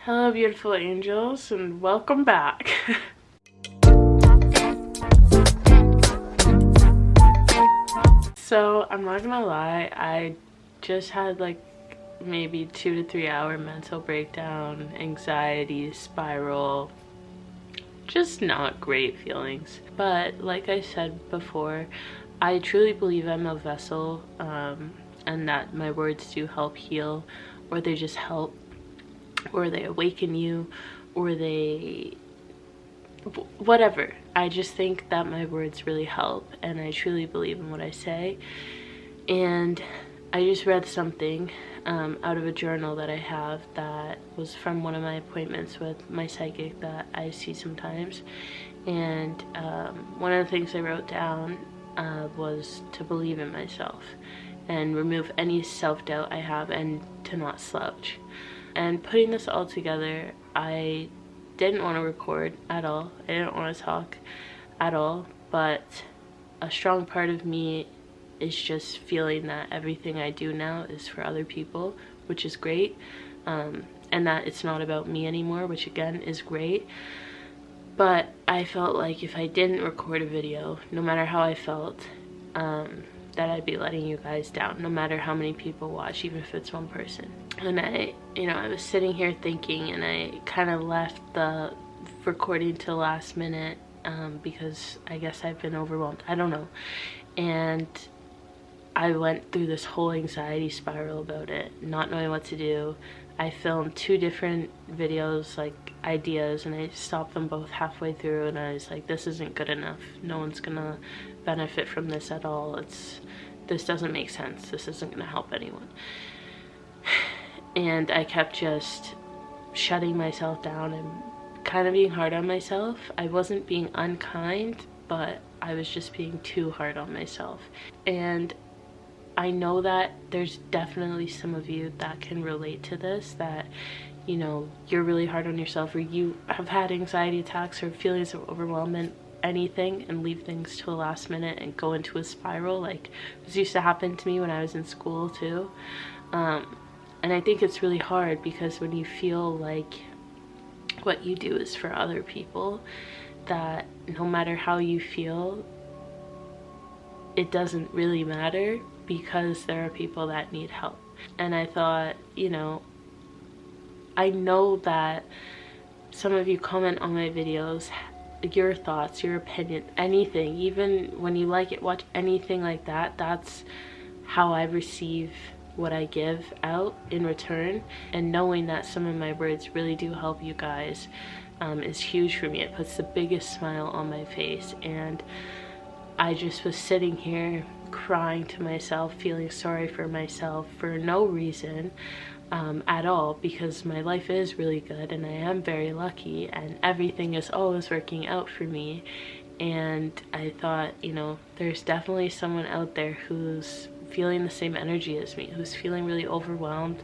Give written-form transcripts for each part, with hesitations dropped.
Hello, beautiful angels, and welcome back. So, I'm not gonna lie, I just had like maybe 2 to 3 hour mental breakdown, anxiety spiral, just not great feelings. But like I said before, I truly believe I'm a vessel, and that my words do help heal, or they just help, or they awaken you, or they whatever. I just think that my words really help, and I truly believe in what I say. And I just read something out of a journal that I have that was from one of my appointments with my psychic that I see sometimes. And one of the things I wrote down was to believe in myself and remove any self-doubt I have, and to not slouch. And putting this all together, I didn't want to record at all. I didn't want to talk at all, but a strong part of me is just feeling that everything I do now is for other people, which is great, and that it's not about me anymore, which again is great. But I felt like if I didn't record a video, no matter how I felt, that I'd be letting you guys down, no matter how many people watch, even if it's one person. And I was sitting here thinking, and I kind of left the recording till last minute because I guess I've been overwhelmed. I don't know. And I went through this whole anxiety spiral about it, not knowing what to do. I filmed 2 different videos, like ideas, and I stopped them both halfway through, and I was like, this isn't good enough. No one's gonna benefit from this at all. This doesn't make sense. This isn't gonna help anyone. And I kept just shutting myself down and kind of being hard on myself. I wasn't being unkind, but I was just being too hard on myself. And I know that there's definitely some of you that can relate to this, that you're really hard on yourself, or you have had anxiety attacks or feelings of overwhelmment, anything, and leave things to the last minute and go into a spiral. Like, this used to happen to me when I was in school too. And I think it's really hard because when you feel like what you do is for other people, that no matter how you feel, it doesn't really matter, because there are people that need help. And I thought, I know that some of you comment on my videos, your thoughts, your opinion, anything, even when you like it, watch anything like that, that's how I receive what I give out in return. And knowing that some of my words really do help you guys is huge for me. It puts the biggest smile on my face. And I just was sitting here crying to myself, feeling sorry for myself for no reason at all, because my life is really good and I am very lucky and everything is always working out for me. And I thought, there's definitely someone out there who's feeling the same energy as me, who's feeling really overwhelmed,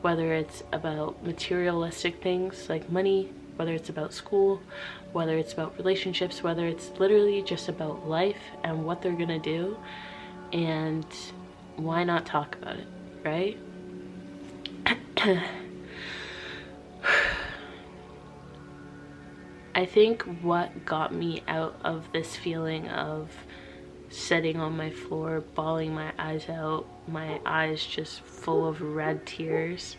whether it's about materialistic things like money, whether it's about school, whether it's about relationships, whether it's literally just about life and what they're gonna do. And why not talk about it, right? I think what got me out of this feeling of sitting on my floor, bawling my eyes out, my eyes just full of red tears,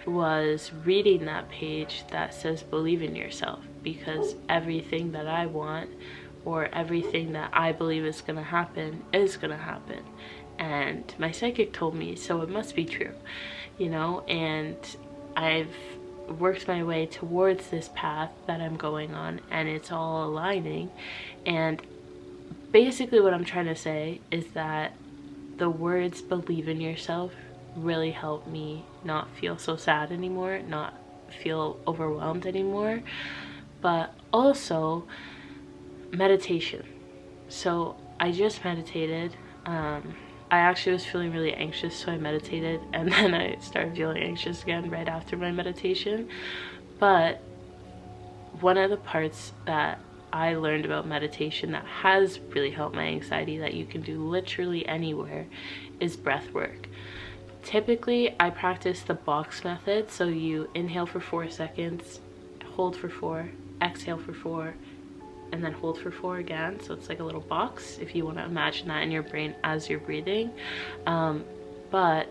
was reading that page that says believe in yourself, because everything that I want, or everything that I believe is gonna happen, is gonna happen. And my psychic told me, so it must be true, and I've worked my way towards this path that I'm going on, and it's all aligning. And basically what I'm trying to say is that the words believe in yourself really helped me not feel so sad anymore, not feel overwhelmed anymore. But also meditation. So I just meditated. I actually was feeling really anxious, so I meditated, and then I started feeling anxious again right after my meditation. But one of the parts that I learned about meditation that has really helped my anxiety, that you can do literally anywhere, is breath work. typically I practice the box method. So you inhale for 4 seconds, hold for 4, exhale for 4, and then hold for 4 again. So it's like a little box, if you want to imagine that in your brain as you're breathing. But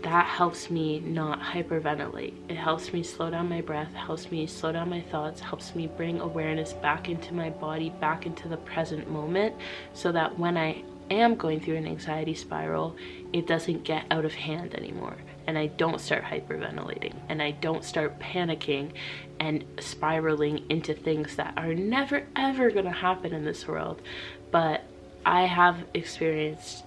that helps me not hyperventilate. It helps me slow down my breath, helps me slow down my thoughts, helps me bring awareness back into my body, back into the present moment, so that when I am going through an anxiety spiral, it doesn't get out of hand anymore, and I don't start hyperventilating, and I don't start panicking and spiraling into things that are never ever gonna happen in this world. But I have experienced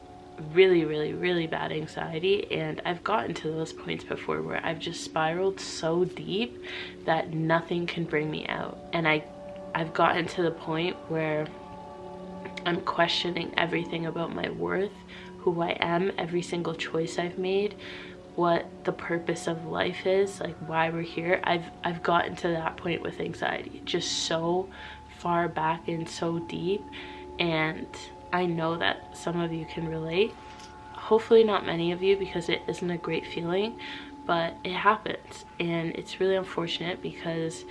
really bad anxiety, and I've gotten to those points before where I've just spiraled so deep that nothing can bring me out. And I've gotten to the point where I'm questioning everything about my worth, who I am, every single choice I've made, what the purpose of life is, like why we're here. I've gotten to that point with anxiety, just so far back and so deep. And I know that some of you can relate. Hopefully not many of you, because it isn't a great feeling, but it happens. And it's really unfortunate, because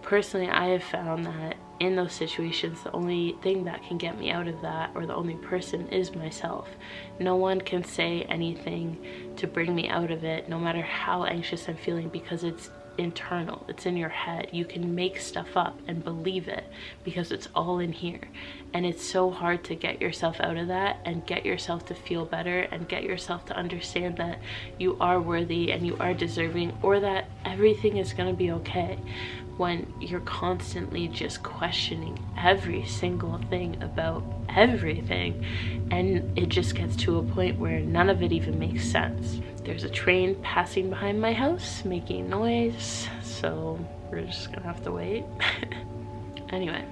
personally I have found that in those situations, the only thing that can get me out of that, or the only person, is myself. No one can say anything to bring me out of it, no matter how anxious I'm feeling, because it's internal, it's in your head. You can make stuff up and believe it because it's all in here. And it's so hard to get yourself out of that and get yourself to feel better and get yourself to understand that you are worthy and you are deserving, or that everything is going to be okay, when you're constantly just questioning every single thing about everything, and it just gets to a point where none of it even makes sense. There's a train passing behind my house making noise, so we're just gonna have to wait. Anyway,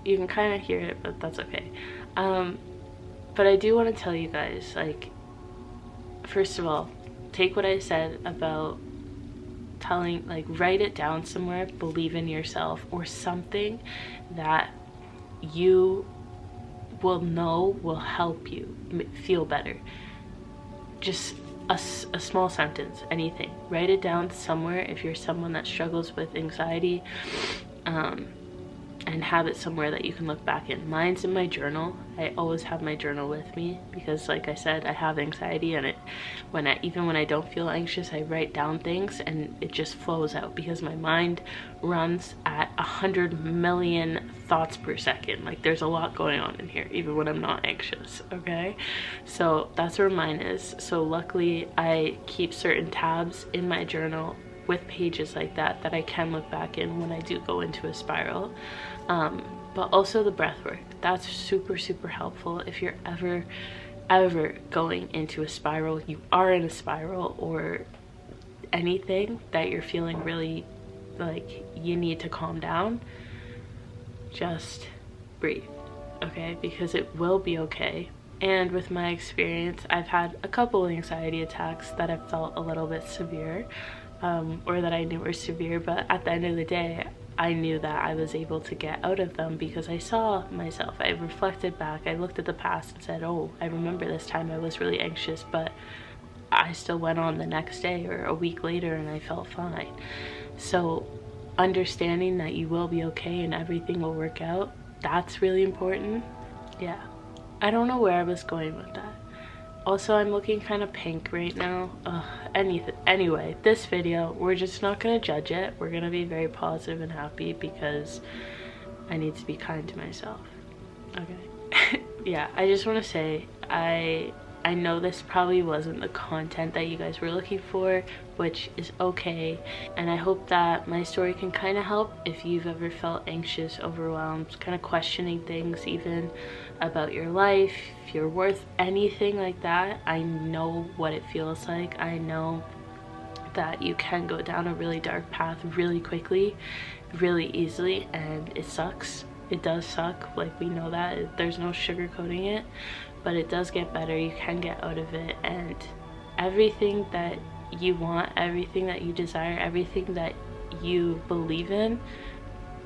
you can kind of hear it, but that's okay. But I do want to tell you guys, like, first of all, take what I said about telling, like, write it down somewhere, believe in yourself, or something that you will know will help you feel better. Just a small sentence, anything. Write it down somewhere if you're someone that struggles with anxiety, and have it somewhere that you can look back in. Mine's in my journal. I always have my journal with me because, like I said, I have anxiety, and even when I don't feel anxious, I write down things and it just flows out because my mind runs at 100 million thoughts per second. Like, there's a lot going on in here even when I'm not anxious, okay? So that's where mine is. So luckily I keep certain tabs in my journal with pages like that I can look back in when I do go into a spiral. But also the breath work, that's super helpful if you're ever going into a spiral, you are in a spiral, or anything that you're feeling really like you need to calm down. Just breathe, okay? Because it will be okay. And with my experience, I've had a couple anxiety attacks that have felt a little bit severe, or that I knew were severe, but at the end of the day, I knew that I was able to get out of them because I saw myself. I reflected back, I looked at the past and said, oh, I remember this time I was really anxious, but I still went on the next day or a week later and I felt fine. So understanding that you will be okay and everything will work out, that's really important. Yeah, I don't know where I was going with that. Also, I'm looking kind of pink right now. Anyway, this video, we're just not gonna judge it. We're gonna be very positive and happy because I need to be kind to myself, okay? Yeah, I just want to say, I know this probably wasn't the content that you guys were looking for, which is okay, and I hope that my story can kind of help if you've ever felt anxious, overwhelmed, kind of questioning things even about your life, your worth, anything like that. I know what it feels like. I know that you can go down a really dark path really quickly, really easily, and it sucks. It does suck, like, we know that. There's no sugarcoating it, but it does get better. You can get out of it, and everything that you want, everything that you desire, everything that you believe in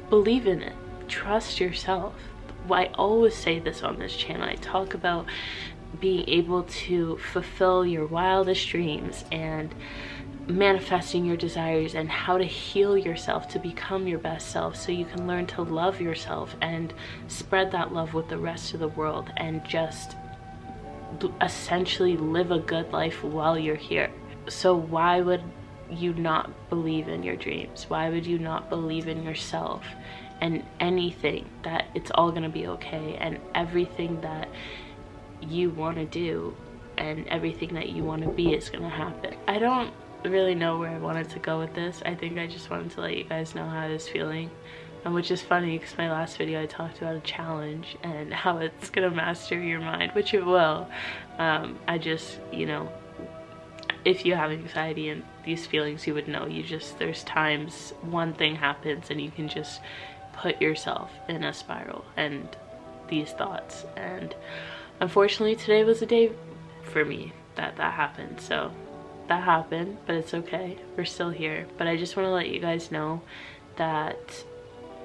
it. Trust yourself. I always say this on this channel. I talk about being able to fulfill your wildest dreams and manifesting your desires, and how to heal yourself to become your best self, so you can learn to love yourself and spread that love with the rest of the world, and just essentially live a good life while you're here. So why would you not believe in your dreams? Why would you not believe in yourself and anything, that it's all gonna be okay, and everything that you want to do and everything that you want to be is gonna happen? I don't really know where I wanted to go with this. I think I just wanted to let you guys know how I was feeling, which is funny because my last video I talked about a challenge and how it's gonna master your mind, which it will. I just, you know, if you have anxiety and these feelings, you would know. There's times one thing happens and you can just put yourself in a spiral and these thoughts, and unfortunately today was a day for me that happened. So that happened, but it's okay, we're still here. But I just want to let you guys know that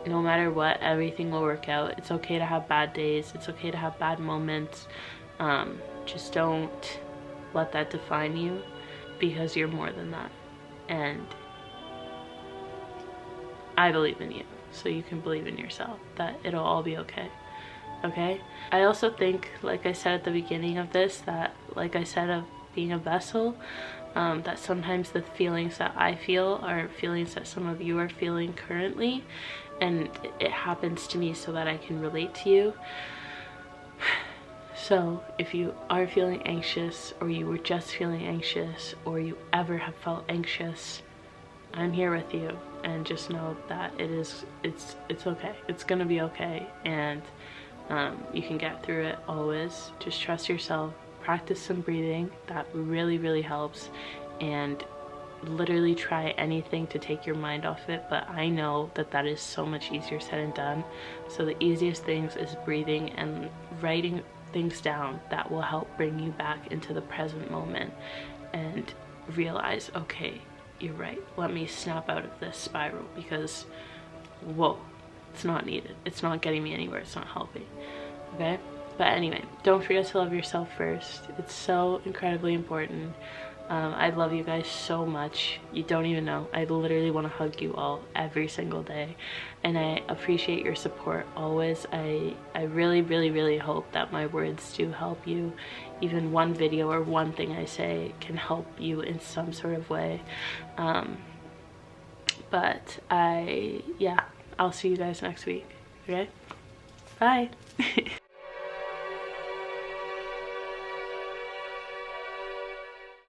no matter what, everything will work out. It's okay to have bad days, it's okay to have bad moments. Just don't let that define you, because you're more than that, and I believe in you, so you can believe in yourself that it'll all be okay. Okay? I also think, like I said at the beginning of this, that, like I said, of being a vessel, that sometimes the feelings that I feel are feelings that some of you are feeling currently, and it happens to me so that I can relate to you. So if you are feeling anxious, or you were just feeling anxious, or you ever have felt anxious, I'm here with you, and just know that it's okay. It's gonna be okay, and you can get through it always. Just trust yourself, practice some breathing, that really helps, and literally try anything to take your mind off it. But I know that is so much easier said than done. So the easiest things is breathing and writing things down that will help bring you back into the present moment and realize, okay, you're right, let me snap out of this spiral, because whoa, it's not needed, it's not getting me anywhere, it's not helping. Okay? But anyway, don't forget to love yourself first. It's so incredibly important. I love you guys so much. You don't even know. I literally want to hug you all every single day, and I appreciate your support always. I really hope that my words do help you. Even one video or one thing I say can help you in some sort of way. But I'll see you guys next week. Okay? Bye.